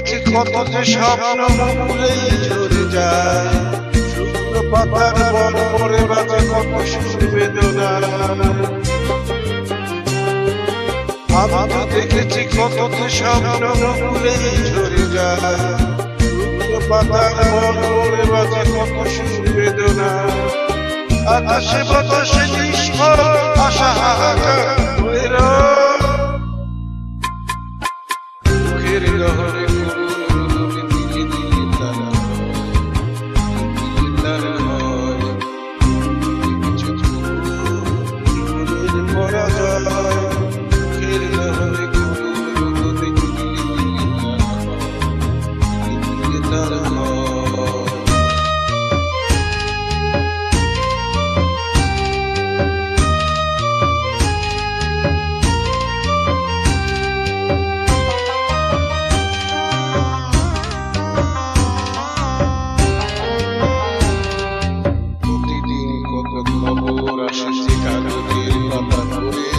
দেখেছি কত যে স্বপ্ন ভুলেই ঝরে যায়, শুকনো পাতার বড় বাজে কত সুর বেদনা। আমি দেখেছি কত যে স্বপ্ন ভুলেই ঝরে যায়, শুকনো পাতার বড় বাজে কত সুর বেদনা। আকাশে বাতাসে নিষ্ফল আশা হাহাকার হয়ে রয়, মুখের লহরে গুরুর দিলে দিলে তারা তারা হয়। কিছু জীবনের পরাজয়, মুখের লহরে গুরুর দিলে দিলে তারা হয়। খবর আসছে কাগজের পাতা পড়ে,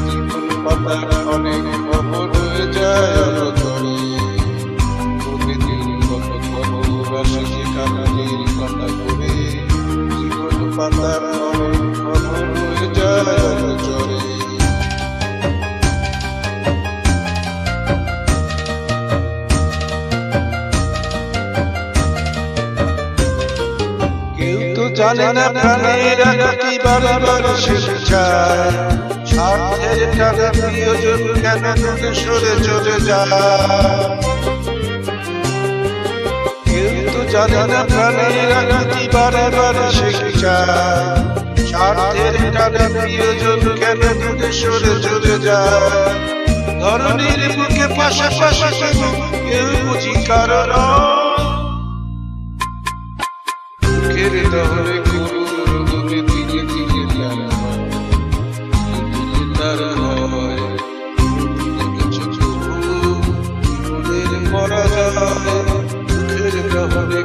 জীবন পাতার অনেক খবর হয়ে যায় অনচরে। প্রতিদিন কত খবর আসছে কাগজের পাতা পড়ে, জীবন পাতার অনেক খবর হয়ে যায় অনচরে। জানে না প্রাণেরা কি বারবার শেষে চায়, স্বার্থের টানে প্রিয়জন কেন দূরে সরে চলে যায়। কিন্তু জানে না প্রাণেরা কি বারবার শেষে চায়, স্বার্থের টানে প্রিয়জন কেন দূরে সরে চলে যায়। ধরনীর বুকে পাশাপাশি কেউ বুঝি কারণ, মুখের দহরে গুরুর দিলে দিলে তারা হয়। দেখেছো জীবনের পরাজয়, মুখের দহরে